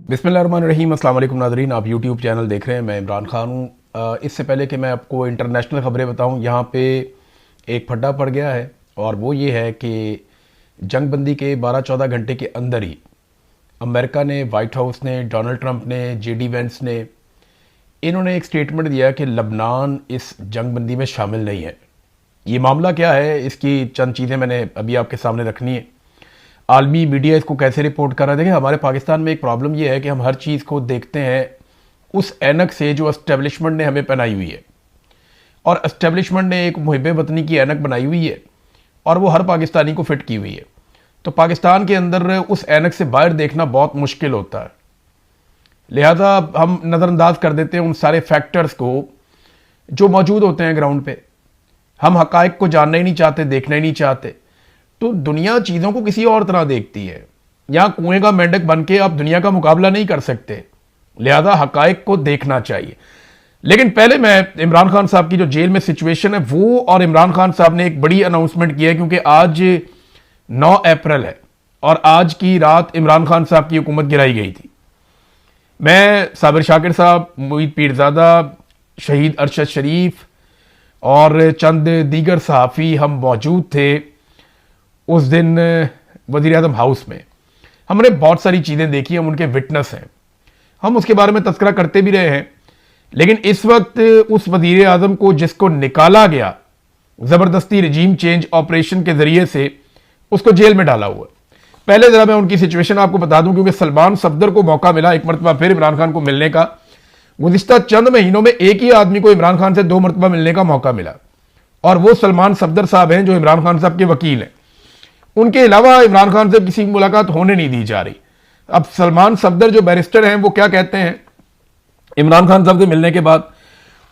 बिस्मिल्लाहिर्रहमानिर्रहीम। अस्सलाम वालेकुम नाज़रीन, आप यूट्यूब चैनल देख रहे हैं। मैं इमरान खान हूँ। इससे पहले कि मैं आपको इंटरनेशनल ख़बरें बताऊँ, यहाँ पे एक फड्डा पड़ गया है और वो ये है कि जंगबंदी के 12-14 घंटे के अंदर ही अमेरिका ने, वाइट हाउस ने, डोनाल्ड ट्रंप ने, JD वेंस ने, इन्होंने एक स्टेटमेंट दिया कि लबनान इस जंगबंदी में शामिल नहीं है। ये मामला क्या है, इसकी चंद चीज़ें मैंने अभी आपके सामने रखनी है। आलमी मीडिया इसको कैसे रिपोर्ट कर रहा है। देखिए, हमारे पाकिस्तान में एक प्रॉब्लम ये है कि हम हर चीज़ को देखते हैं उस ऐनक से जो एस्टेब्लिशमेंट ने हमें पहनाई हुई है, और एस्टेब्लिशमेंट ने एक मुहिब वतनी की ऐनक बनाई हुई है और वो हर पाकिस्तानी को फिट की हुई है। तो पाकिस्तान के अंदर उस ऐनक से बाहर देखना बहुत मुश्किल होता है, लिहाजा हम नज़रअंदाज कर देते हैं उन सारे फैक्टर्स को जो मौजूद होते हैं ग्राउंड पे। हम हकायक को जानना ही नहीं चाहते, देखना ही नहीं चाहते। तो दुनिया चीज़ों को किसी और तरह देखती है। यहाँ कुएं का मेंढक बन के आप दुनिया का मुकाबला नहीं कर सकते, लिहाजा हकायक को देखना चाहिए। लेकिन पहले मैं इमरान खान साहब की जो जेल में सिचुएशन है वो, और इमरान खान साहब ने एक बड़ी अनाउंसमेंट की है, क्योंकि आज 9 अप्रैल है और आज की रात इमरान खान साहब की हुकूमत गिराई गई थी। मैं, साबिर शाकिर साहब, मोईद पीरजादा, शहीद अरशद शरीफ और चंद दीगर सहाफ़ी हम मौजूद थे उस दिन वज़ीर आज़म हाउस में। हमने बहुत सारी चीज़ें देखी, हम उनके विटनेस हैं, हम उसके बारे में तज़किरा करते भी रहे हैं। लेकिन इस वक्त उस वज़ीर आज़म को जिसको निकाला गया ज़बरदस्ती रजीम चेंज ऑपरेशन के ज़रिए से, उसको जेल में डाला हुआ है। पहले ज़रा मैं उनकी सिचुएशन आपको बता दूं, क्योंकि सलमान सफदर को मौका मिला एक मरतबा फिर इमरान खान को मिलने का। गुज़िश्ता चंद महीनों में एक ही आदमी को इमरान खान से 2 मरतबा मिलने का मौका मिला, और वो सलमान सफदर साहब हैं जो इमरान खान साहब के वकील हैं। उनके अलावा इमरान खान से किसी की मुलाकात होने नहीं दी जा रही। अब सलमान सफदर जो बैरिस्टर हैं वो क्या कहते हैं इमरान खान साहब से मिलने के बाद?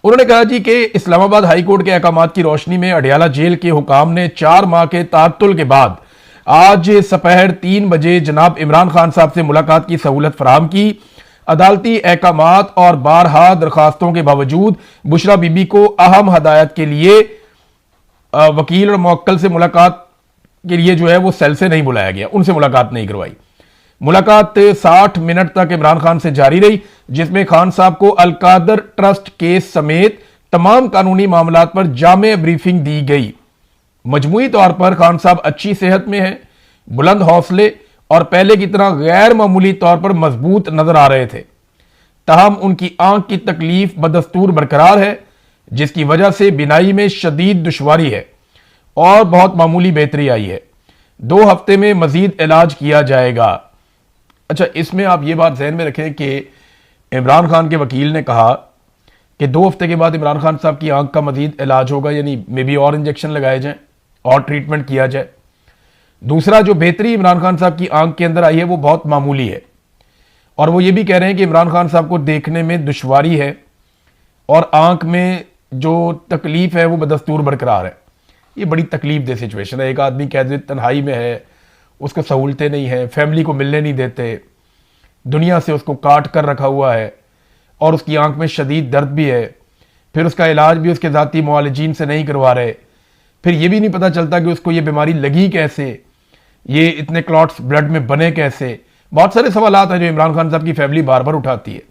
उन्होंने कहा जी कि इस्लामाबाद हाई कोर्ट के अहकामात की रोशनी में अडियाला जेल के हुकाम ने 4 माह के तातुल के बाद आज सपहर 3 बजे जनाब इमरान खान साहब से मुलाकात की सहूलत फराहम की। अदालती अहकामात और बारहा दरखास्तों के बावजूद बुशरा बीबी को अहम हदायत के लिए वकील और मुवक्किल से मुलाकात के लिए जो है वो सेल से नहीं बुलाया गया, उनसे मुलाकात नहीं करवाई। मुलाकात 60 मिनट तक इमरान खान से जारी रही, जिसमें खान साहब को अलकादर ट्रस्ट केस समेत तमाम कानूनी मामलात पर जामे ब्रीफिंग दी गई। मजमूई तौर पर खान साहब अच्छी सेहत में हैं, बुलंद हौसले और पहले की तरह गैर मामूली तौर पर मजबूत नजर आ रहे थे। ताहम उनकी आंख की तकलीफ बदस्तूर बरकरार है, जिसकी वजह से बिनाई में शदीद दुश्वारी है और बहुत मामूली बेहतरी आई है। 2 हफ्ते में मजीद इलाज किया जाएगा। अच्छा, इसमें आप ये बात जहन में रखें कि इमरान खान के वकील ने कहा कि 2 हफ्ते के बाद इमरान खान साहब की आंख का मजीद इलाज होगा, यानी मे बी और इंजेक्शन लगाए जाएं और ट्रीटमेंट किया जाए। दूसरा, जो बेहतरी इमरान खान साहब की आंख के अंदर आई है वो बहुत मामूली है, और वो ये भी कह रहे हैं कि इमरान खान साहब को देखने में दुश्वारी है और आंख में जो तकलीफ है वो बदस्तूर बरकरार है। ये बड़ी तकलीफ दे सिचुएशन है। एक आदमी कैद तन्हाई में है, उसको सहूलतें नहीं हैं, फैमिली को मिलने नहीं देते, दुनिया से उसको काट कर रखा हुआ है, और उसकी आंख में शदीद दर्द भी है। फिर उसका इलाज भी उसके ज़ाती मुआलिजीन से नहीं करवा रहे। फिर ये भी नहीं पता चलता कि उसको ये बीमारी लगी कैसे, ये इतने क्लॉट्स ब्लड में बने कैसे। बहुत सारे सवालात हैं जो इमरान खान साहब की फैमिली बार बार उठाती है।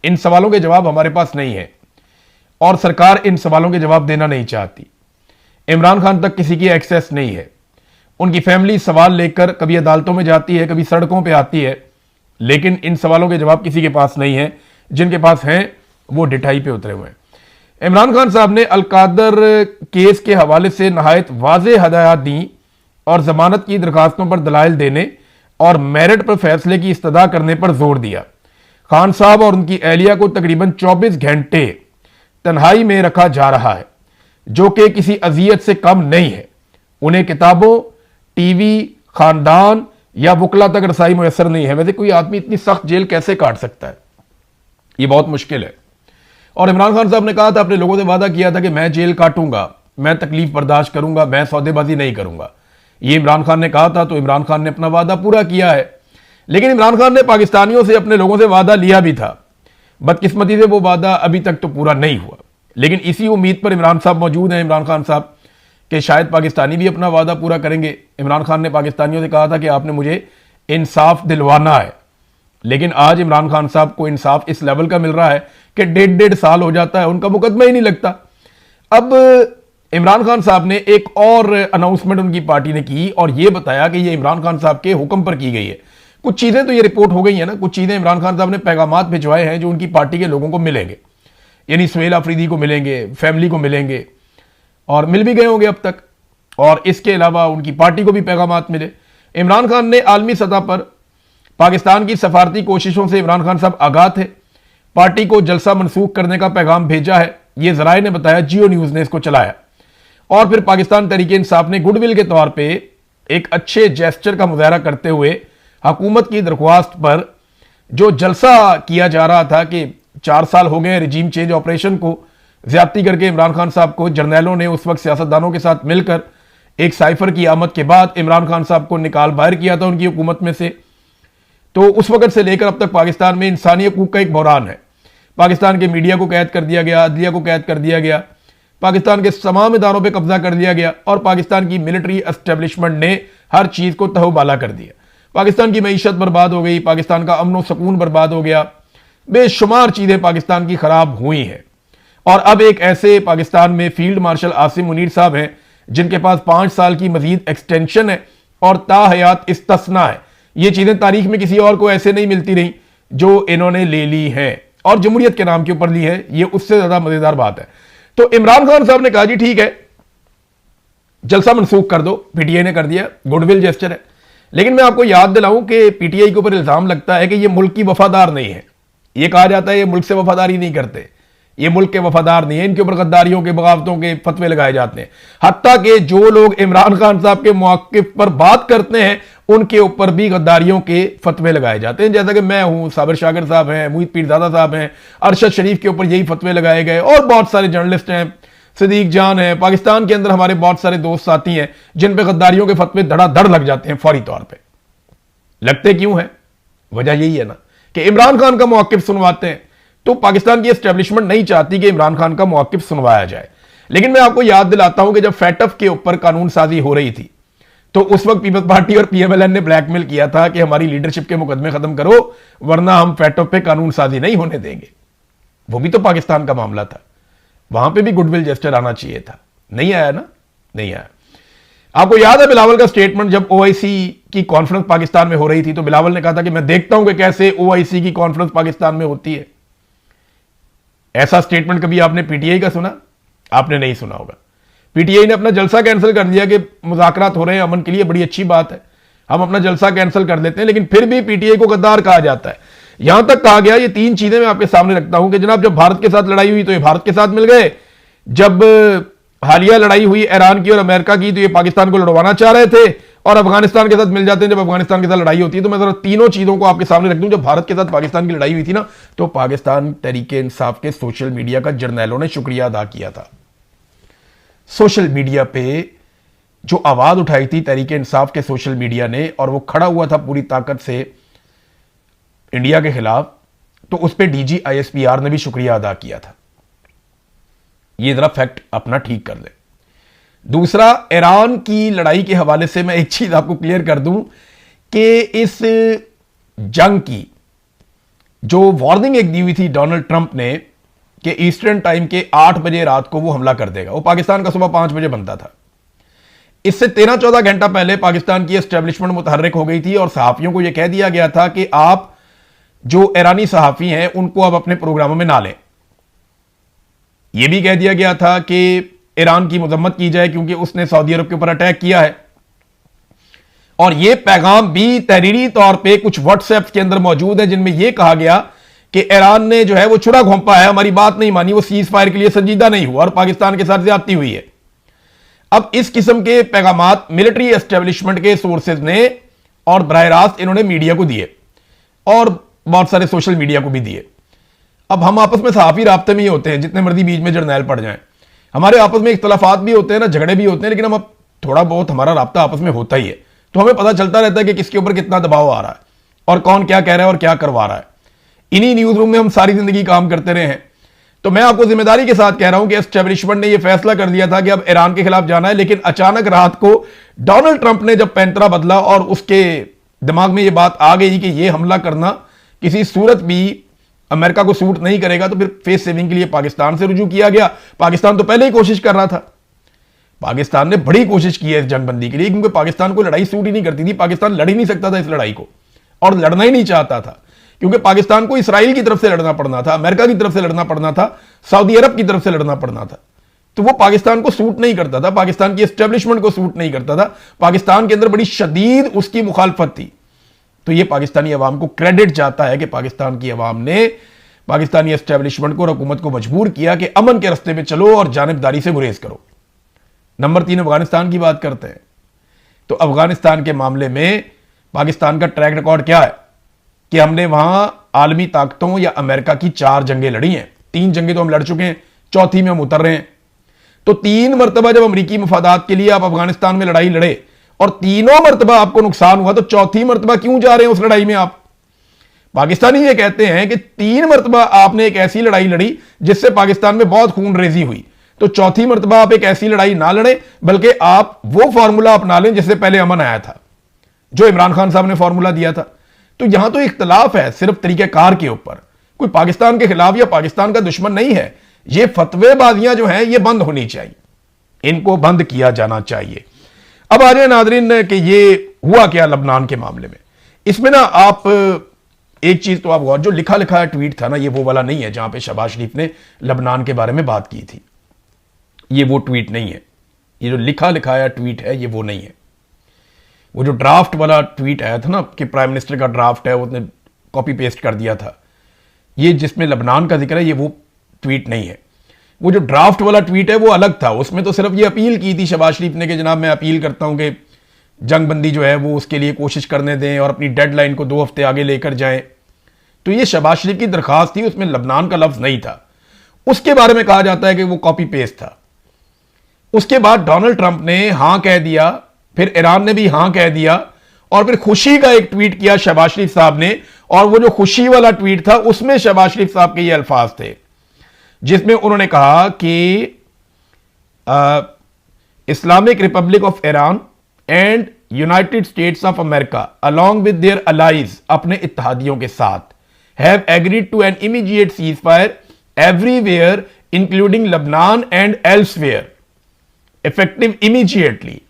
इन सवालों के जवाब हमारे पास नहीं है और सरकार इन सवालों के जवाब देना नहीं चाहती। इमरान खान तक किसी की एक्सेस नहीं है। उनकी फैमिली सवाल लेकर कभी अदालतों में जाती है, कभी सड़कों पे आती है, लेकिन इन सवालों के जवाब किसी के पास नहीं है। जिनके पास हैं वो डिठाई पे उतरे हुए हैं। इमरान खान साहब ने अलकादर केस के हवाले से नहायत वाज़ेह हदायत दी और जमानत की दरखास्तों पर दलाइल देने और मेरिट पर फैसले की इस्तदा करने पर जोर दिया। खान साहब और उनकी एहलिया को तकरीबन 24 घंटे तन्हाई में रखा जा रहा है, जो कि किसी अजियत से कम नहीं है। उन्हें किताबों, टीवी, खानदान या वकला तक रसाई मुयसर नहीं है। वैसे कोई आदमी इतनी सख्त जेल कैसे काट सकता है, ये बहुत मुश्किल है। और इमरान खान साहब ने कहा था, अपने लोगों से वादा किया था कि मैं जेल काटूंगा, मैं तकलीफ बर्दाश्त करूंगा, मैं सौदेबाजी नहीं करूंगा। ये इमरान खान ने कहा था, तो इमरान खान ने अपना वादा पूरा किया है। लेकिन इमरान खान ने पाकिस्तानियों से, अपने लोगों से वादा लिया भी था। बदकिस्मती से वो वादा अभी तक तो पूरा नहीं हुआ। लेकिन इसी उम्मीद पर इमरान साहब मौजूद हैं, इमरान खान साहब, कि शायद पाकिस्तानी भी अपना वादा पूरा करेंगे। इमरान खान ने पाकिस्तानियों से कहा था कि आपने मुझे इंसाफ दिलवाना है, लेकिन आज इमरान खान साहब को इंसाफ इस लेवल का मिल रहा है कि 1.5 साल हो जाता है, उनका मुकदमा ही नहीं लगता। अब इमरान खान साहब ने एक और अनाउंसमेंट उनकी पार्टी ने की और यह बताया कि यह इमरान खान साहब के हुक्म पर की गई है। कुछ चीजें तो ये रिपोर्ट हो गई है ना, कुछ चीजें इमरान खान साहब ने पैगामात भिजवाए हैं जो उनकी पार्टी के लोगों को मिलेंगे, यानी सुहेल अफरीदी को मिलेंगे, फैमिली को मिलेंगे, और मिल भी गए होंगे अब तक। और इसके अलावा उनकी पार्टी को भी पैगामात मिले। इमरान खान ने आलमी सतह पर पाकिस्तान की सफारती कोशिशों से इमरान खान साहब आगाह थे, पार्टी को जलसा मनसूख करने का पैगाम भेजा है, यह जराए ने बताया, जियो न्यूज ने इसको चलाया। और फिर पाकिस्तान तहरीक इंसाफ ने गुडविल के तौर पे एक अच्छे जेस्चर का मुजाहरा करते हुए हुकूमत की दरख्वास्त पर जो जलसा किया जा रहा था कि 4 साल हो गए रिजीम चेंज ऑपरेशन को, ज्यादती करके इमरान खान साहब को जर्नैलों ने उस वक्त सियासतदानों के साथ मिलकर एक साइफर की आमद के बाद इमरान खान साहब को निकाल बाहर किया था उनकी हुकूमत में से। तो उस वक्त से लेकर अब तक पाकिस्तान में इंसानी हकूक का एक बहरान है। पाकिस्तान के मीडिया को कैद कर दिया गया, अदलिया को कैद कर दिया गया, पाकिस्तान के तमाम इदारों पर कब्जा कर लिया गया और पाकिस्तान की मिलिट्री एस्टेब्लिशमेंट ने हर चीज को तहबाला कर दिया। पाकिस्तान की मईशत बर्बाद हो गई, पाकिस्तान का अमन व सुकून बर्बाद हो गया, बेशुमार चीजें पाकिस्तान की खराब हुई हैं। और अब एक ऐसे पाकिस्तान में फील्ड मार्शल आसिम मुनीर साहब हैं जिनके पास 5 साल की मजीद एक्सटेंशन है और ताहयात इस्तिस्ना है। ये चीजें तारीख में किसी और को ऐसे नहीं मिलती रही जो इन्होंने ले ली है और जमहूरियत के नाम के ऊपर ली है। ये उससे ज्यादा मजेदार बात है। तो इमरान खान साहब ने कहा जी ठीक है, जलसा मनसूख कर दो, पीटीआई ने कर दिया, गुडविल जेस्चर है। लेकिन मैं आपको याद दिलाऊं कि पीटीआई के ऊपर इल्जाम लगता है कि ये मुल्क की वफादार नहीं है। ये कहा जाता है ये मुल्क से वफादारी नहीं करते, ये मुल्क के वफादार नहीं है, इनके ऊपर गद्दारियों के, बगावतों के फतवे लगाए जाते हैं। हत्ता कि जो लोग इमरान खान साहब के मौक़िफ़ पर बात करते हैं उनके ऊपर भी गद्दारियों के फतवे लगाए जाते हैं। जैसा कि मैं हूं, साबिर शाकिर साहब हैं, मुईद पीरज़ादा साहब हैं, अरशद शरीफ के ऊपर यही फतवे लगाए गए और बहुत सारे जर्नलिस्ट हैं, सदीक जान है, पाकिस्तान के अंदर हमारे बहुत सारे दोस्त साथी हैं जिन पे गद्दारियों के फतवे धड़ाधड़ लग जाते हैं फौरी तौर पर। लगते क्यों है? वजह यही है ना कि इमरान खान का मौक़िफ़ सुनवाते हैं। तो पाकिस्तान की एस्टेब्लिशमेंट नहीं चाहती कि इमरान खान का मौक़िफ़ सुनवाया जाए। लेकिन मैं आपको याद दिलाता हूं कि जब फैटफ के ऊपर कानून साजी हो रही थी तो उस वक्त पीपल्स पार्टी और पीएमएलएन ने ब्लैकमेल किया था कि हमारी लीडरशिप के मुकदमे खत्म करो वरना हम फैटफ पे कानून साजी नहीं होने देंगे। वो भी तो पाकिस्तान का मामला था, वहां पे भी गुडविल जेस्चर आना चाहिए था। नहीं आया ना, नहीं आया। आपको याद है बिलावल का स्टेटमेंट जब ओआईसी की कॉन्फ्रेंस पाकिस्तान में हो रही थी तो बिलावल ने कहा था कि मैं देखता हूं कि कैसे ओआईसी की कॉन्फ्रेंस पाकिस्तान में होती है। ऐसा स्टेटमेंट कभी आपने पीटीआई का सुना? आपने नहीं सुना होगा। पीटीआई ने अपना जलसा कैंसिल कर दिया कि मुज़ाकरात हो रहे हैं अमन के लिए, बड़ी अच्छी बात है, हम अपना जलसा कैंसिल कर देते हैं, लेकिन फिर भी पीटीआई को गद्दार कहा जाता है। यहां तक कहा गया, ये 3 चीजें मैं आपके सामने रखता हूं कि जनाब जब भारत के साथ लड़ाई हुई तो ये भारत के साथ मिल गए, जब हालिया लड़ाई हुई ईरान की और अमेरिका की तो ये पाकिस्तान को लड़वाना चाह रहे थे, और अफगानिस्तान के साथ मिल जाते हैं जब अफगानिस्तान के साथ लड़ाई होती है। तो मैं जरा तीनों चीजों को आपके सामने रख दूं। जब भारत के साथ पाकिस्तान की लड़ाई हुई थी ना तो पाकिस्तान तहरीक इंसाफ के सोशल मीडिया का जर्नैलों ने शुक्रिया अदा किया था। सोशल मीडिया पे जो आवाज उठाई थी तहरीक इंसाफ के सोशल मीडिया ने, और वो खड़ा हुआ था पूरी ताकत से इंडिया के खिलाफ, तो उस पर डीजी आईएसपीआर ने भी शुक्रिया अदा किया था। ये जरा फैक्ट अपना ठीक कर ले। दूसरा, ईरान की लड़ाई के हवाले से मैं एक चीज आपको क्लियर कर दूं कि इस जंग की जो वार्निंग एक दी हुई थी डोनाल्ड ट्रंप ने कि ईस्टर्न टाइम के 8 बजे रात को वो हमला कर देगा, वो पाकिस्तान का सुबह 5 बजे बनता था। इससे 13-14 घंटा पहले पाकिस्तान की एस्टेब्लिशमेंट मुतहर्रिक हो गई थी और सहाफियों को यह कह दिया गया था कि आप जो ईरानी सहाफी हैं उनको अब अपने प्रोग्रामों में ना लें। यह भी कह दिया गया था कि ईरान की मजम्मत की जाए क्योंकि उसने सऊदी अरब के ऊपर अटैक किया है। और यह पैगाम भी तहरीरी तौर पे कुछ व्हाट्सएप के अंदर मौजूद है जिनमें यह कहा गया कि ईरान ने जो है वो छुरा घोंपा है, हमारी बात नहीं मानी, वो सीज फायर के लिए संजीदा नहीं हुआ और पाकिस्तान के साथ ज्यादती हुई है। अब इस किस्म के पैगामात मिलिट्री एस्टेब्लिशमेंट के सोर्सेज ने और बराह रास्त इन्होंने मीडिया को दिए और बहुत सारे सोशल मीडिया को भी दिए। अब हम आपस में सहाफी राब्ते में ही होते हैं, जितने मर्जी बीच में जर्नैल पड़ जाएं, हमारे आपस में इख्तलाफात भी होते हैं ना, झगड़े भी होते हैं, लेकिन हम अब थोड़ा बहुत हमारा राब्ता आपस में होता ही है, तो हमें पता चलता रहता है कि किसके ऊपर कितना दबाव आ रहा है और कौन क्या कह रहा है और क्या करवा रहा है। इन्हीं न्यूज रूम में हम सारी जिंदगी काम करते रहे हैं। तो मैं आपको जिम्मेदारी के साथ कह रहा हूं कि एस्टेब्लिशमेंट ने यह फैसला कर दिया था कि अब ईरान के खिलाफ जाना है, लेकिन अचानक रात को डोनाल्ड ट्रंप ने जब पैंतरा बदला और उसके दिमाग में यह बात आ गई कि यह हमला करना किसी सूरत भी अमेरिका को सूट नहीं करेगा तो फिर फेस सेविंग के लिए पाकिस्तान से रुजू किया गया। पाकिस्तान तो पहले ही कोशिश कर रहा था, पाकिस्तान ने बड़ी कोशिश की है इस जंगबंदी के लिए, क्योंकि पाकिस्तान को लड़ाई सूट ही नहीं करती थी। पाकिस्तान लड़ ही नहीं सकता था इस लड़ाई को, और लड़ना ही नहीं चाहता था, क्योंकि पाकिस्तान को इसराइल की तरफ से लड़ना पड़ना था, अमेरिका की तरफ से लड़ना पड़ना था, सऊदी अरब की तरफ से लड़ना पड़ना था। तो वो पाकिस्तान को सूट नहीं करता था, पाकिस्तान की एस्टेब्लिशमेंट को सूट नहीं करता था। पाकिस्तान के अंदर बड़ी शदीद उसकी मुखालफत थी। तो ये पाकिस्तानी अवाम को क्रेडिट जाता है कि पाकिस्तान की अवाम ने पाकिस्तानी एस्टेब्लिशमेंट को और हुकूमत को मजबूर किया कि अमन के रास्ते में चलो और जानिबदारी से गुरेज करो। नंबर 3, अफगानिस्तान की बात करते हैं। तो अफगानिस्तान के मामले में पाकिस्तान का ट्रैक रिकॉर्ड क्या है कि हमने वहां आलमी ताकतों या अमेरिका की 4 जंगें लड़ी हैं। 3 जंगें तो हम लड़ चुके हैं, चौथी में हम उतर रहे हैं। तो 3 मरतबा जब अमरीकी मफादात के लिए आप अफगानिस्तान में लड़ाई लड़े और तीनों मरतबा आपको नुकसान हुआ, तो चौथी मरतबा क्यों जा रहे हैं उस लड़ाई में आप? पाकिस्तानी ये कहते हैं कि 3 मरतबा आपने एक ऐसी लड़ाई लड़ी जिससे पाकिस्तान में बहुत खून रेजी हुई, तो चौथी मरतबा आप एक ऐसी लड़ाई ना लड़े, बल्कि आप वो फार्मूला अपना लें जिससे पहले अमन आया था, जो इमरान खान साहब ने फार्मूला दिया था। तो यहां तो इख्तलाफ है सिर्फ तरीकेकार के ऊपर, कोई पाकिस्तान के खिलाफ या पाकिस्तान का दुश्मन नहीं है। ये फतवेबाजियां जो हैं ये बंद होनी चाहिए, इनको बंद किया जाना चाहिए। अब आ जाए नादरीन कि ये हुआ क्या लबनान के मामले में। इसमें ना आप एक चीज तो आप गौर, जो लिखा लिखा ट्वीट था ना, ये वो वाला नहीं है जहां पे शहबाज शरीफ ने लबनान के बारे में बात की थी। ये वो ट्वीट नहीं है, ये जो लिखा लिखाया ट्वीट है ये वो नहीं है। वो जो ड्राफ्ट वाला ट्वीट आया था ना कि प्राइम मिनिस्टर का ड्राफ्ट है, उसने कॉपी पेस्ट कर दिया था, ये जिसमें लबनान का जिक्र है ये वो ट्वीट नहीं है। वो जो ड्राफ्ट वाला ट्वीट है वो अलग था, उसमें तो सिर्फ ये अपील की थी शहबाज शरीफ ने कि जनाब मैं अपील करता हूं कि जंगबंदी जो है वो उसके लिए कोशिश करने दें और अपनी डेडलाइन को 2 हफ्ते आगे लेकर जाएं। तो ये शहबाज शरीफ की दरखास्त थी, उसमें लबनान का लफ्ज नहीं था। उसके बारे में कहा जाता है कि वो कॉपी पेस्ट था। उसके बाद डोनाल्ड ट्रंप ने हां कह दिया, फिर ईरान ने भी हां कह दिया, और फिर खुशी का एक ट्वीट किया शहबाज शरीफ साहब ने, और वो जो खुशी वाला ट्वीट था उसमें शहबाज शरीफ साहब के ये अल्फाज थे जिसमें उन्होंने कहा कि Islamic Republic of Iran and United States of America along with their allies, अपने इत्तेहादियों के साथ, have agreed to an immediate ceasefire everywhere including लबनान एंड एल्सवेयर इफेक्टिव इमीडिएटली।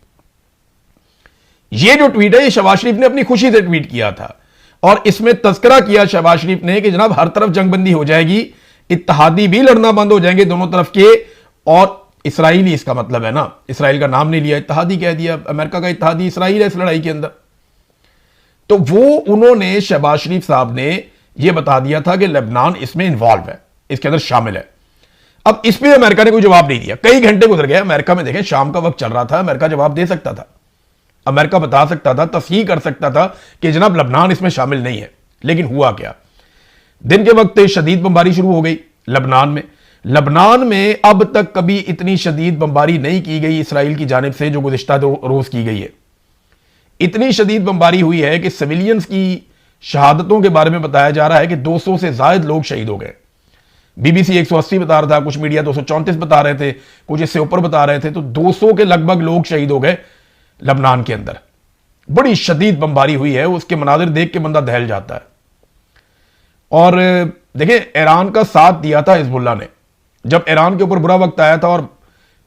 ये जो ट्वीट है ये शहबाज शरीफ ने अपनी खुशी से ट्वीट किया था, और इसमें तस्करा किया शहबाज शरीफ ने कि जनाब हर तरफ जंगबंदी हो जाएगी, इत्तेहादी भी लड़ना बंद हो जाएंगे दोनों तरफ के, और इसराइली इसका मतलब है ना, इसराइल का नाम नहीं लिया, इत्तेहादी कह दिया। अमेरिका का इत्तेहादी इसराइल है इस लड़ाई के अंदर। तो वो उन्होंने शहबाज शरीफ साहब ने यह बता दिया था कि लेबनान इसमें इन्वॉल्व है, इसके अंदर शामिल है। अब इस पर अमेरिका ने कोई जवाब नहीं दिया, कई घंटे गुजर गए। अमेरिका में देखें शाम का वक्त चल रहा था, अमेरिका जवाब दे सकता था, अमेरिका बता सकता था, तस्हीह कर सकता था कि जनाब लबनान इसमें शामिल नहीं है। लेकिन हुआ क्या, दिन के वक्त शदीद बमबारी शुरू हो गई लबनान में। लबनान में अब तक कभी इतनी शदीद बमबारी नहीं की गई इसराइल की जानिब से जो गुज़िश्ता रोज की गई है। इतनी शदीद बमबारी हुई है कि सिविलियंस की शहादतों के बारे में बताया जा रहा है कि 200 से ज्यादा लोग शहीद हो गए। बीबीसी 180 बता रहा था, कुछ मीडिया 234 बता रहे थे, कुछ इससे ऊपर बता रहे थे। तो 200 के लगभग लोग शहीद हो गए लबनान के अंदर। बड़ी शदीद बमबारी हुई है, उसके मनाजिर देख के बंदा दहल जाता है। और देखिए ईरान का साथ दिया था हिजबुल्लाह ने, जब ईरान के ऊपर बुरा वक्त आया था और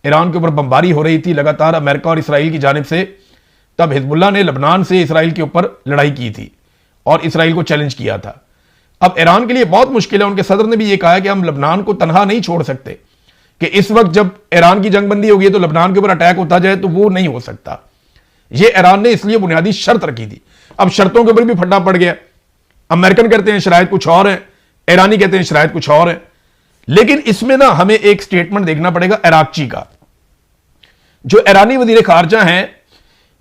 ईरान के ऊपर बमबारी हो रही थी लगातार अमेरिका और इसराइल की जानिब से, तब हिजबुल्लाह ने लबनान से इसराइल के ऊपर लड़ाई की थी और इसराइल को चैलेंज किया था। अब ईरान के लिए बहुत मुश्किल है, उनके सदर ने भी यह कहा कि हम लबनान को तनहा नहीं छोड़ सकते, कि इस वक्त जब ईरान की जंगबंदी होगी तो लबनान के ऊपर अटैक होता जाए तो वो नहीं हो सकता। यह ईरान ने इसलिए बुनियादी शर्त रखी थी। अब शर्तों के ऊपर भी फड्डा पड़ गया, अमेरिकन कहते हैं शरायत कुछ और है, ईरानी कहते हैं शरायत कुछ और है। लेकिन इसमें ना हमें एक स्टेटमेंट देखना पड़ेगा इराक़ची का। जो ईरानी वजीर खारजा हैं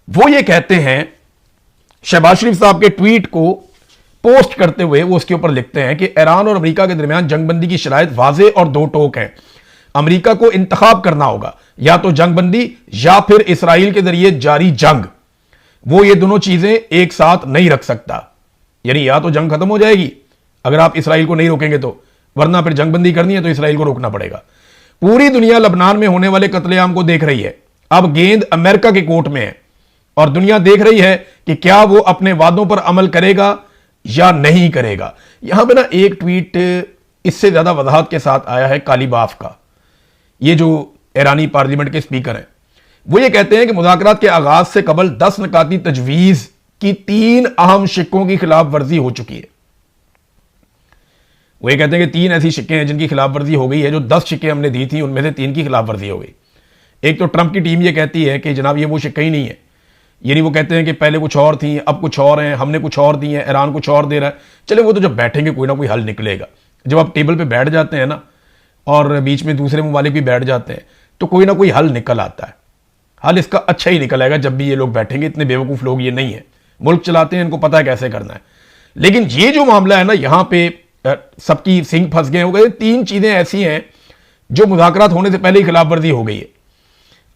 वो ये कहते हैं, शहबाज शरीफ साहब के ट्वीट को पोस्ट करते हुए वो उसके ऊपर लिखते हैं कि ईरान और अमेरिका के दरमियान जंगबंदी की शरायत वाज़े और दो टोक है। अमेरिका को इंतखाब करना होगा, या तो जंगबंदी या फिर इसराइल के जरिए जारी जंग। वो ये दोनों चीजें एक साथ नहीं रख सकता, यानी या तो जंग खत्म हो जाएगी अगर आप इसराइल को नहीं रोकेंगे तो, वरना फिर जंगबंदी करनी है तो इसराइल को रोकना पड़ेगा। पूरी दुनिया लबनान में होने वाले कत्लेआम को देख रही है। अब गेंद अमेरिका के कोर्ट में है और दुनिया देख रही है कि क्या वो अपने वादों पर अमल करेगा या नहीं करेगा। यहां पे ना एक ट्वीट इससे ज्यादा वजाहत के साथ आया है कालीबाफ का। ये जो ईरानी पार्लियामेंट के स्पीकर हैं वो ये कहते हैं कि मुज़ाकरात के आगाज से कबल 10 नकाती तजवीज़ की 3 अहम शिक्कों की खिलाफ वर्जी हो चुकी है। वो ये कहते हैं कि 3 ऐसी शिक्कें हैं जिनकी खिलाफ वर्जी हो गई है। जो 10 शिक्कें हमने दी थी उनमें से 3 की खिलाफ वर्जी हो गई। एक तो ट्रंप की टीम ये कहती है कि जनाब ये वो शिक्के ही नहीं है, यानी वो कहते हैं कि पहले कुछ और थी, अब कुछ और हैं, हमने कुछ और दी हैं, ईरान कुछ और दे रहा है। चले वो तो जब बैठेंगे कोई ना कोई हल निकलेगा। जब आप टेबल पे बैठ जाते हैं ना और बीच में दूसरे ममालिक भी बैठ जाते हैं तो कोई ना कोई हल निकल आता है। हल इसका अच्छा ही निकल आएगा जब भी ये लोग बैठेंगे। इतने बेवकूफ लोग ये नहीं है, मुल्क चलाते हैं, इनको पता है कैसे करना है। लेकिन ये जो मामला है ना, यहां पे सबकी सिंह फंस गए हो गए। 3 चीजें ऐसी हैं जो मुज़ाकरात होने से पहले ही खिलाफ वर्जी हो गई है।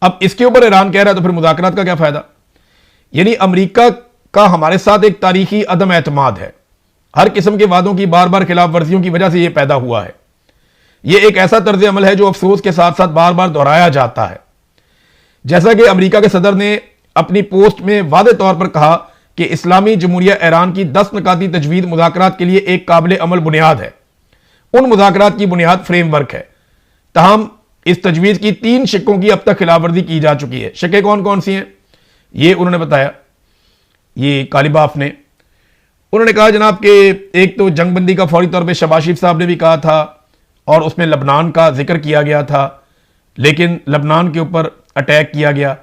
अब इसके ऊपर ईरान कह रहा है तो फिर मुज़ाकरात का क्या फायदा। यानी अमेरिका का हमारे साथ एक तारीखी अदम एतमाद है। हर किस्म के वादों की बार बार खिलाफ वर्जियों की वजह से यह पैदा हुआ है। यह एक ऐसा तर्ज अमल है जो अफसोस के साथ साथ बार बार दोहराया जाता है। जैसा कि अमेरिका के सदर ने अपनी पोस्ट में वादे तौर पर कहा कि इस्लामी जमहूरिया ईरान की 10 नकाती तजवीज़ मुज़ाकरात के लिए एक काबिल अमल बुनियाद है। उन मुज़ाकरात की बुनियाद फ्रेमवर्क है। तहम इस तजवीज़ की 3 शिक्कों की अब तक खिलाफवर्जी की जा चुकी है। शिक्के कौन कौन सी हैं ये उन्होंने बताया, ये कालीबाफ ने। उन्होंने कहा जनाब कि एक तो जंगबंदी का फौरी तौर पर शहबाज शरीफ साहब ने भी कहा था और उसमें लबनान का जिक्र किया गया था, लेकिन लबनान के ऊपर अटैक किया गया।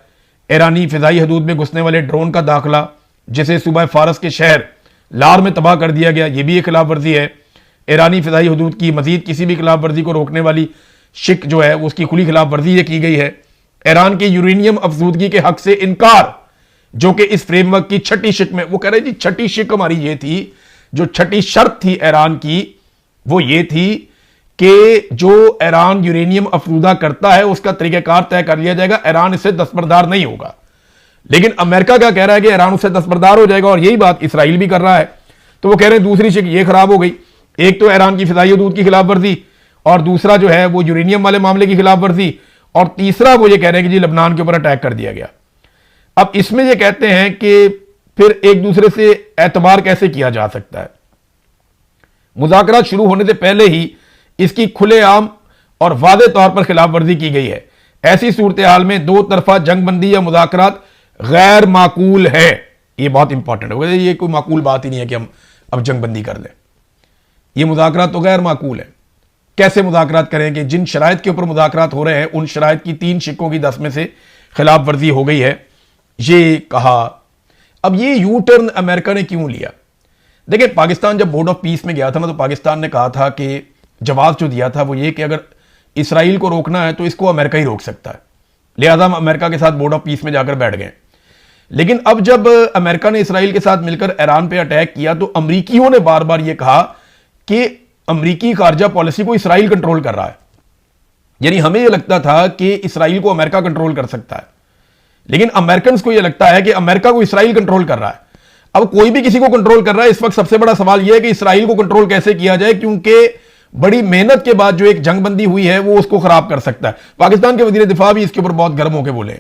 ईरानी फिजाई हदूद में घुसने वाले ड्रोन का दाखिला जिसे सूबा फारस के शहर लार में तबाह कर दिया गया, यह भी एक खिलाफ वर्जी है। ईरानी फिजाई हदूद की मजीद किसी भी खिलाफ वर्जी को रोकने वाली शिक जो है उसकी खुली खिलाफ वर्जी की गई है। ईरान की यूरेनियम अफजूदगी के हक से इनकार, जो कि इस फ्रेमवर्क की 6ठी शिक में, वो कह रहे जी 6ठी शिक हमारी ये थी, जो 6ठी शर्त थी ईरान की वो ये थी कि जो ईरान यूरेनियम अफरूदा करता है उसका तरीक़ाकार तय कर लिया जाएगा, ईरान इससे दस्तबरदार नहीं होगा। लेकिन अमेरिका क्या कह रहा है कि ईरान उससे दस्तबरदार हो जाएगा, और यही बात इसराइल भी कर रहा है। तो वो कह रहे हैं दूसरी शिक ये खराब हो गई। एक तो ईरान की फिजाई हदूद की खिलाफ वर्जी, और दूसरा जो है वो यूरेनियम वाले मामले की खिलाफ वर्जी, और तीसरा वो ये कह रहे हैं कि जी लबनान के ऊपर अटैक कर दिया गया। अब इसमें ये कहते हैं कि फिर एक दूसरे से एतबार कैसे किया जा सकता है। मुज़ाकरात शुरू होने से पहले ही इसकी खुलेआम और वाज़े तौर पर खिलाफ वर्जी की गई है। ऐसी सूरत हाल में दो तरफा जंगबंदी या मुज़ाकरात गैर माकूल है। यह बहुत इंपॉर्टेंट है, ये कोई माकूल बात ही नहीं है कि हम अब जंगबंदी कर लें। ये मुज़ाकरात तो गैर माकूल है। कैसे मुज़ाकरात करें कि जिन शराइत के ऊपर मुज़ाकरात हो रहे हैं उन शराइत की 3 शिक्कों की 10 में से खिलाफ वर्जी हो गई है, ये कहा। अब ये यू टर्न अमेरिका ने क्यों लिया? देखिए, पाकिस्तान जब बोर्ड ऑफ पीस में गया था ना, तो पाकिस्तान ने कहा था कि जवाब जो दिया था वो ये कि अगर इसराइल को रोकना है तो इसको अमेरिका ही रोक सकता है, लिहाजा हम अमेरिका के साथ बोर्ड ऑफ पीस में जाकर बैठ गए। लेकिन अब जब अमेरिका ने इसराइल के साथ मिलकर ईरान पे अटैक किया तो अमरीकियों ने बार बार ये कहा कि अमरीकी खारजा पॉलिसी को इसराइल कंट्रोल कर रहा है। यानी हमें यह लगता था कि इसराइल को अमेरिका कंट्रोल कर सकता है, लेकिन अमेरिकन को यह लगता है कि अमेरिका को इसराइल कंट्रोल कर रहा है। अब कोई भी किसी को कंट्रोल कर रहा है, इस वक्त सबसे बड़ा सवाल यह है कि इसराइल को कंट्रोल कैसे किया जाए, क्योंकि बड़ी मेहनत के बाद जो एक जंगबंदी हुई है वो उसको खराब कर सकता है। पाकिस्तान के वजीर दिफा भी इसके ऊपर बहुत गर्म होकर बोले।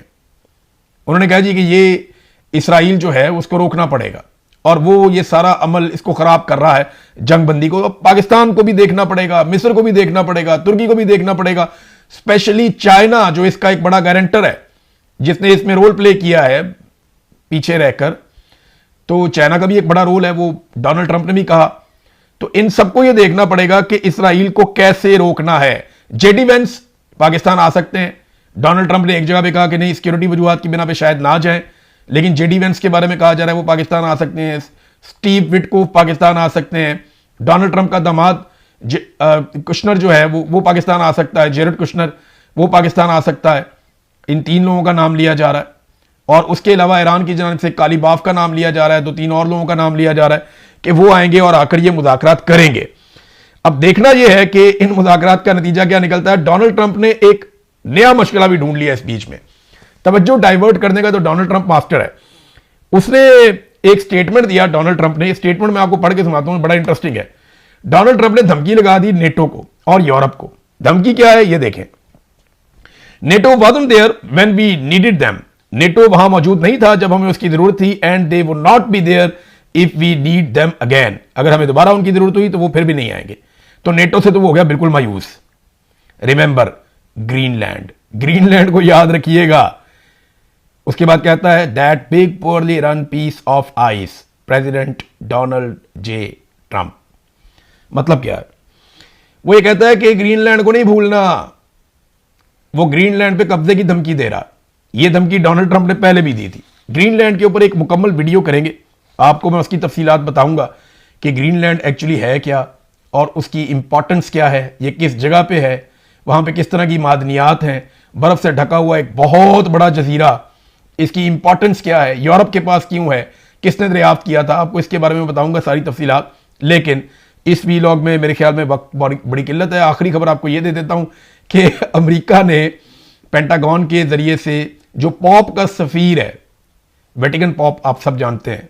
उन्होंने कहा जी कि ये इसराइल जो है उसको रोकना पड़ेगा, और वो ये सारा अमल इसको खराब कर रहा है जंगबंदी को। पाकिस्तान को भी देखना पड़ेगा, मिस्र को भी देखना पड़ेगा, तुर्की को भी देखना पड़ेगा, स्पेशली चाइना जो इसका एक बड़ा गारंटर है, जिसने इसमें रोल प्ले किया है पीछे रहकर। तो चाइना का भी एक बड़ा रोल है, वो डोनाल्ड ट्रंप ने भी कहा। तो इन सबको यह देखना पड़ेगा कि इसराइल को कैसे रोकना है। जेडी वेंस पाकिस्तान आ सकते हैं। डोनाल्ड ट्रंप ने एक जगह पे कहा कि नहीं, सिक्योरिटी वजूहात की बिना पे शायद ना जाए, लेकिन जेडी वेंस के बारे में कहा जा रहा है वो पाकिस्तान आ सकते हैं। स्टीव विटकोफ पाकिस्तान आ सकते हैं। डोनाल्ड ट्रंप का दामाद कुशनर जो है वो पाकिस्तान आ सकता है। जेरेड कुशनर वो पाकिस्तान आ सकता है। इन 3 लोगों का नाम लिया जा रहा है, और उसके अलावा ईरान की जानिब से कालीबाफ का नाम लिया जा रहा है। 2-3 और लोगों का नाम लिया जा रहा है कि वो आएंगे और आकर ये मुज़ाकरात करेंगे। अब देखना यह है कि इन मुज़ाकरात का नतीजा क्या निकलता है। डोनाल्ड ट्रंप ने एक नया मशगला भी ढूंढ लिया इस बीच में, तवज्जो डाइवर्ट करने का। तो डोनाल्ड ट्रंप मास्टर है। उसने एक स्टेटमेंट दिया, डोनाल्ड ट्रंप ने। स्टेटमेंट में आपको पढ़ के सुनाता हूं, बड़ा इंटरेस्टिंग है। डोनाल्ड ट्रंप ने धमकी लगा दी नेटो को और यूरोप को। धमकी क्या है ये देखें। NATO wasn't there when we needed them. NATO वहां मौजूद नहीं था जब हमें उसकी जरूरत थी, and they would not be there if we need them again, अगर हमें दोबारा उनकी जरूरत हुई तो वो फिर भी नहीं आएंगे। तो नेटो से तो वो हो गया बिल्कुल मायूस। रिमेंबर ग्रीनलैंड, ग्रीनलैंड को याद रखिएगा। उसके बाद कहता है that big poorly run piece of ice president Donald J Trump. मतलब क्या है? वो ये कहता है कि ग्रीनलैंड को नहीं भूलना, वो ग्रीनलैंड पे कब्जे की धमकी दे रहा। ये धमकी डोनाल्ड ट्रंप ने पहले भी दी थी। ग्रीनलैंड के ऊपर एक मुकम्मल वीडियो करेंगे, आपको मैं उसकी तफसीलात बताऊंगा कि ग्रीनलैंड एक्चुअली है क्या और उसकी इंपॉर्टेंस क्या है, ये किस जगह पे है, वहां पे किस तरह की मादनियात हैं, बर्फ से ढका हुआ एक बहुत बड़ा जजीरा, इसकी इंपॉर्टेंस क्या है, यूरोप के पास क्यों है, किसने दरियाफ्त किया था, आपको इसके बारे में बताऊंगा सारी तफसीलात। लेकिन इस वीलॉग में मेरे ख्याल में वक्त बड़ी किल्लत है। आखिरी खबर आपको यह दे देता हूं कि अमेरिका ने पेंटागन के जरिए से जो पॉप का सफीर है, वेटिकन पॉप आप सब जानते हैं,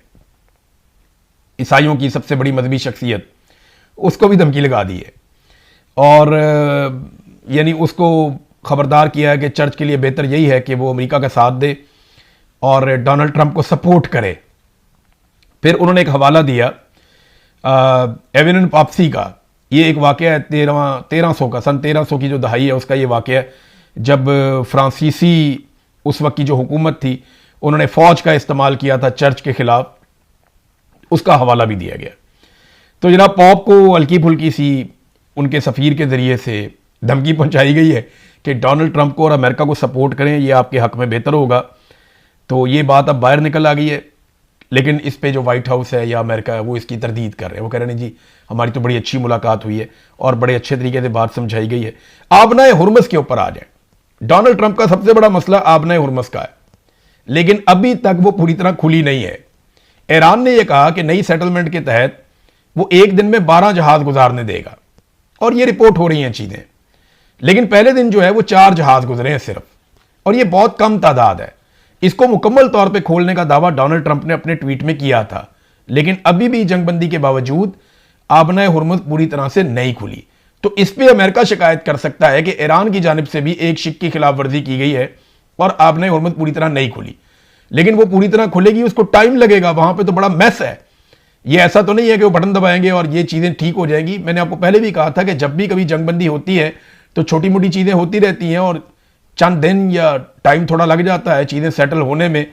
ईसाइयों की सबसे बड़ी मजहबी शख्सियत, उसको भी धमकी लगा दी है और यानी उसको खबरदार किया है कि चर्च के लिए बेहतर यही है कि वो अमेरिका का साथ दे और डोनाल्ड ट्रंप को सपोर्ट करे। फिर उन्होंने एक हवाला दिया एवेन पापसी का। ये एक वाकया है 1300 का, सन 1300 की जो दहाई है उसका ये वाकया है, जब फ्रांसीसी उस वक्त की जो हुकूमत थी उन्होंने फौज का इस्तेमाल किया था चर्च के खिलाफ, उसका हवाला भी दिया गया। तो जनाब पॉप को हल्की फुल्की सी उनके सफ़ीर के ज़रिए से धमकी पहुंचाई गई है कि डोनाल्ड ट्रंप को और अमेरिका को सपोर्ट करें, ये आपके हक में बेहतर होगा। तो ये बात अब बाहर निकल आ गई है, लेकिन इस पे जो वाइट हाउस है या अमेरिका है वो इसकी तरदीद कर रहे हैं। वो कह रहे हैं जी हमारी तो बड़ी अच्छी मुलाकात हुई है और बड़े अच्छे तरीके से बात समझाई गई है। आबनाए हुर्मस के ऊपर आ जाए, डोनाल्ड ट्रंप का सबसे बड़ा मसला आबनाए हुर्मस का है, लेकिन अभी तक वो पूरी तरह खुली नहीं है। ईरान ने यह कहा कि नई सेटलमेंट के तहत वो एक दिन में 12 जहाज गुजारने देगा और ये रिपोर्ट हो रही हैं चीजें, लेकिन पहले दिन जो है वो 4 जहाज गुजरे हैं सिर्फ, और ये बहुत कम तादाद है। इसको मुकम्मल तौर पे खोलने का दावा डोनाल्ड ट्रंप ने अपने ट्वीट में किया था, लेकिन अभी भी जंगबंदी के बावजूद आबनाए हुर्मुज पूरी तरह से नहीं खुली। तो इस पे अमेरिका शिकायत कर सकता है कि ईरान की जानिब से भी एक शिक की खिलाफ वर्जी की गई है और आबनाए हुर्मुज पूरी तरह नहीं खुली। लेकिन वो पूरी तरह खुलेगी, उसको टाइम लगेगा, वहां पे तो बड़ा मैस है। ये ऐसा तो नहीं है कि वो बटन दबाएंगे और ये चीजें ठीक हो जाएंगी। मैंने आपको पहले भी कहा था कि जब भी कभी जंगबंदी होती है तो छोटी मोटी चीजें होती रहती हैं और चंद दिन या टाइम थोड़ा लग जाता है चीजें सेटल होने में।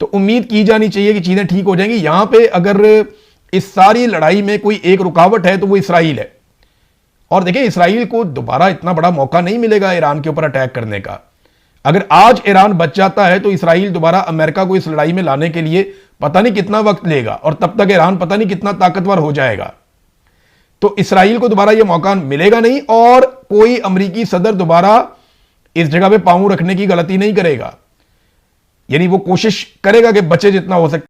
तो उम्मीद की जानी चाहिए कि चीजें ठीक हो जाएंगी। यहां पे अगर इस सारी लड़ाई में कोई एक रुकावट है तो वो इसराइल है। और देखिए इसराइल को दोबारा इतना बड़ा मौका नहीं मिलेगा ईरान के ऊपर अटैक करने का। अगर आज ईरान बच जाता है तो इसराइल दोबारा अमेरिका को इस लड़ाई में लाने के लिए पता नहीं कितना वक्त लेगा और तब तक ईरान पता नहीं कितना ताकतवर हो जाएगा। तो इसराइल को दोबारा यह मौका मिलेगा नहीं और कोई अमेरिकी सदर दोबारा इस जगह पे पांव रखने की गलती नहीं करेगा। यानी वो कोशिश करेगा कि बचे जितना हो सकता